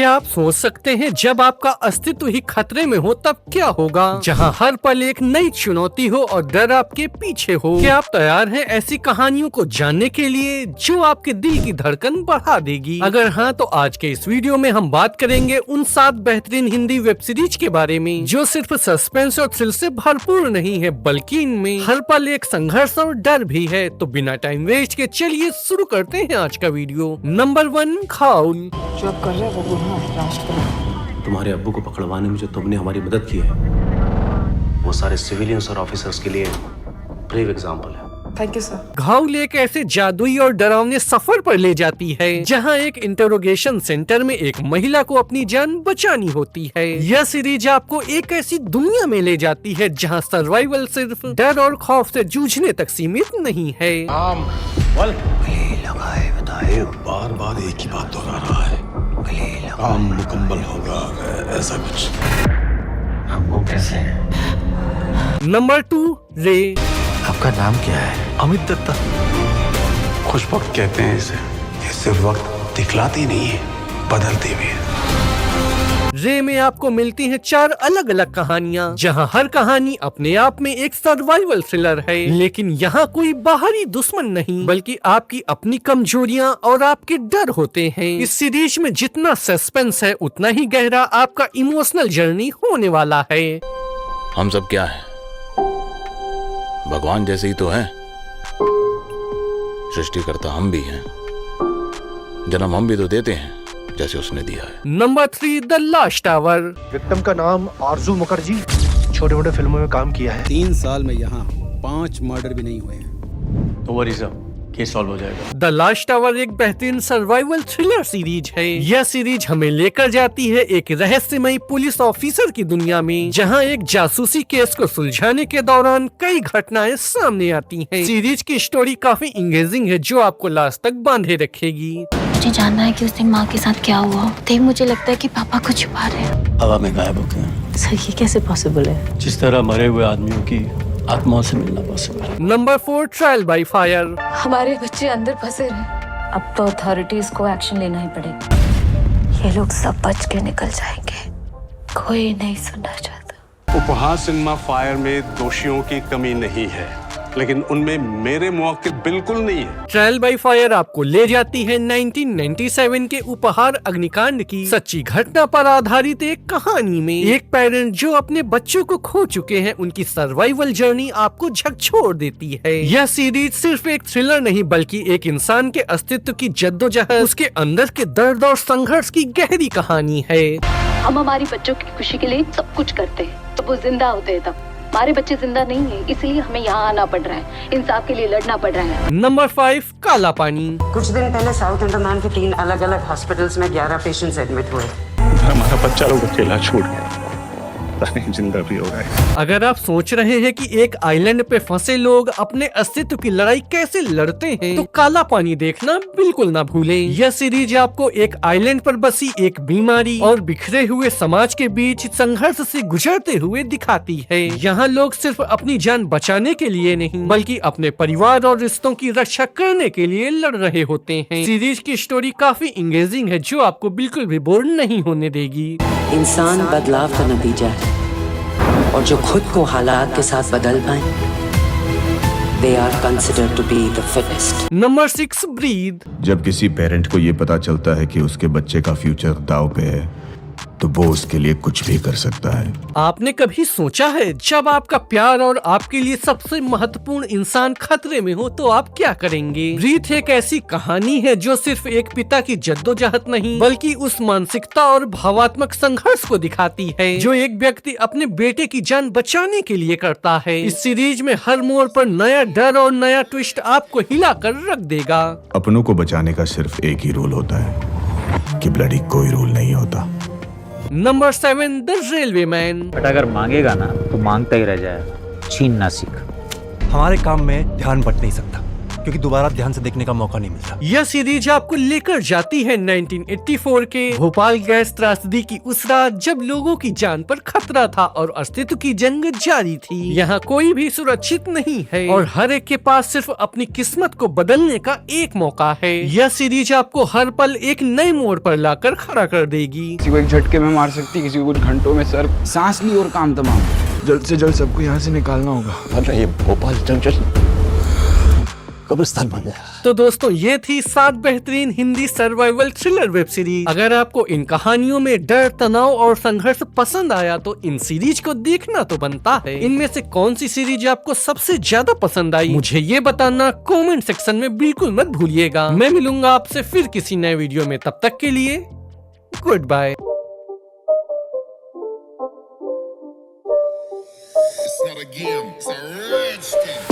क्या आप सोच सकते हैं जब आपका अस्तित्व ही खतरे में हो तब क्या होगा? जहां हर पल एक नई चुनौती हो और डर आपके पीछे हो। क्या आप तैयार हैं ऐसी कहानियों को जानने के लिए जो आपके दिल की धड़कन बढ़ा देगी? अगर हाँ तो आज के इस वीडियो में हम बात करेंगे उन 7 बेहतरीन हिंदी वेब सीरीज के बारे में जो सिर्फ सस्पेंस और थ्रिल से भरपूर नहीं है बल्कि इनमें हर पल एक संघर्ष और डर भी है। तो बिना टाइम वेस्ट के चलिए शुरू करते हैं आज का वीडियो। नंबर 1, घाउल। जो आप कर रहे हैं वो गुनाह है, राष्ट्रपति। तुम्हारे अब्बू को पकड़वाने में जो तुमने हमारी मदद की है वो सारे सिविलियंस और ऑफिसर्स के लिए ब्रेव एग्जाम्पल है। Thank you sir. घाउल एक ऐसे जादुई और डरावने सफर पर ले जाती है जहां एक इंटरोगेशन सेंटर में एक महिला को अपनी जान बचानी होती है। यह सीरीज आपको एक ऐसी दुनिया में ले जाती है जहां सर्वाइवल सिर्फ डर और खौफ से जूझने तक सीमित नहीं है। बार बार एक ही बात दोहरा रहा है, काम मुकम्मल होगा, ऐसा कुछ। वो कैसे है? नंबर 2, रे। आपका नाम क्या है? अमित दत्ता। खुश वक्त कहते हैं इसे। ये सिर्फ वक्त दिखलाती नहीं है, बदलती भी है। रे में आपको मिलती हैं 4 अलग अलग कहानियाँ जहाँ हर कहानी अपने आप में एक सर्वाइवल थ्रिलर है। लेकिन यहाँ कोई बाहरी दुश्मन नहीं बल्कि आपकी अपनी कमजोरियाँ और आपके डर होते हैं। इस सीरीज में जितना सस्पेंस है उतना ही गहरा आपका इमोशनल जर्नी होने वाला है। हम सब क्या है? भगवान जैसे ही तो हैं। सृष्टिकर्ता हम भी हैं, जन्म हम भी तो देते हैं जैसे उसने दिया है। Number 3, the last tower. Victim का नाम आरजू मुखर्जी, छोटे मोटे फिल्मों में काम किया है। 3 साल में यहाँ 5 मर्डर भी नहीं हुए हैं। तो वरी साहब, केस सॉल्व हो जाएगा। द लास्ट टावर एक बेहतरीन सर्वाइवल थ्रिलर सीरीज है। यह सीरीज हमें लेकर जाती है एक रहस्यमयी पुलिस ऑफिसर की दुनिया में जहां एक जासूसी केस को सुलझाने के दौरान कई घटनाएं सामने आती हैं। सीरीज की स्टोरी काफी इंगेजिंग है जो आपको लास्ट तक बांधे रखेगी। मुझे जानना है कि उस दिन माँ के साथ क्या हुआ। देख, मुझे लगता है कि पापा कुछ छुपा रहे हैं। हवा में गायब हो गए। सर, ये कैसे पॉसिबल है? जिस तरह मरे हुए आदमियों की आत्माओं से मिलना पॉसिबल है। Number 4, trial by fire. हमारे बच्चे अंदर फंसे रहे। अब तो अथॉरिटीज को एक्शन लेना ही पड़ेगा। ये लोग सब बच के निकल जाएंगे, कोई नहीं सुनना चाहता। उपहार सिनेमा फायर में दोषियों की कमी नहीं है, लेकिन उनमें मेरे मौके बिल्कुल नहीं है। ट्रायल बाय फायर आपको ले जाती है 1997 के उपहार अग्निकांड की सच्ची घटना पर आधारित एक कहानी में। एक पेरेंट जो अपने बच्चों को खो चुके हैं उनकी सर्वाइवल जर्नी आपको झकझोर देती है। यह सीरीज सिर्फ एक थ्रिलर नहीं बल्कि एक इंसान के अस्तित्व की जद्दोजहद, उसके अंदर के दर्द और संघर्ष की गहरी कहानी है। हम हमारी बच्चों की खुशी के लिए सब कुछ करते हैं, तो वो जिंदा होते हैं तब। हमारे बच्चे जिंदा नहीं है, इसलिए हमें यहाँ आना पड़ रहा है, इंसाफ के लिए लड़ना पड़ रहा है। नंबर 5, काला पानी। कुछ दिन पहले साउथ अंडमान के 3 अलग अलग हॉस्पिटल्स में 11 पेशेंट्स एडमिट हुए। हमारा बच्चा लोग अकेला छूट गया, जिंदा भी हो गए। अगर आप सोच रहे हैं कि एक आइलैंड पे फंसे लोग अपने अस्तित्व की लड़ाई कैसे लड़ते हैं तो काला पानी देखना बिल्कुल ना भूलें। यह सीरीज आपको एक आइलैंड पर बसी एक बीमारी और बिखरे हुए समाज के बीच संघर्ष से गुजरते हुए दिखाती है। यहाँ लोग सिर्फ अपनी जान बचाने के लिए नहीं बल्कि अपने परिवार और रिश्तों की रक्षा करने के लिए लड़ रहे होते हैं। सीरीज की स्टोरी काफी इंगेजिंग है जो आपको बिल्कुल भी बोर नहीं होने देगी। इंसान बदलाव का नतीजा है और जो खुद को हालात के साथ बदल पाए, they are considered to be the fittest. Number 6, breathe. जब किसी पेरेंट को ये पता चलता है कि उसके बच्चे का फ्यूचर दांव पे है तो वो उसके लिए कुछ भी कर सकता है। आपने कभी सोचा है जब आपका प्यार और आपके लिए सबसे महत्वपूर्ण इंसान खतरे में हो तो आप क्या करेंगे? ब्रीथ एक ऐसी कहानी है जो सिर्फ एक पिता की जद्दोजहद नहीं बल्कि उस मानसिकता और भावात्मक संघर्ष को दिखाती है जो एक व्यक्ति अपने बेटे की जान बचाने के लिए करता है। इस सीरीज में हर मोड़ पर नया डर और नया ट्विस्ट आपको हिला कर रख देगा। अपनों को बचाने का सिर्फ एक ही रूल होता है कि ब्लडी कोई रूल नहीं होता। Number 7, the railway man. But अगर मांगेगा ना तो मांगता ही रह जाए, छीन ना सीख। हमारे काम में ध्यान बट नहीं सकता, क्योंकि दोबारा ध्यान से देखने का मौका नहीं मिलता। यह सीरीज आपको लेकर जाती है 1984 के भोपाल गैस त्रासदी की उस रात जब लोगों की जान पर खतरा था और अस्तित्व की जंग जारी थी। यहाँ कोई भी सुरक्षित नहीं है और हर एक के पास सिर्फ अपनी किस्मत को बदलने का एक मौका है। यह सीरीज आपको हर पल एक नए मोड़ पर लाकर खड़ा कर देगी। किसी को एक झटके में मार सकती, किसी को कुछ घंटों में सर सांस ली और काम तमाम। जल्द से जल्द सबको यहाँ से निकालना होगा वरना ये भोपाल जंक्शन कब्रिस्तान बन गया। तो दोस्तों ये थी 7 बेहतरीन Hindi survival thriller web series. अगर आपको इन कहानियों में डर, तनाव और संघर्ष पसंद आया तो इन सीरीज को देखना तो बनता है। इनमें से कौन सी सीरीज आपको सबसे ज्यादा पसंद आई मुझे ये बताना कमेंट सेक्शन में बिल्कुल मत भूलिएगा। मैं मिलूंगा आपसे फिर किसी नए वीडियो में, तब तक के लिए good bye. It's not a game, it's a rich thing.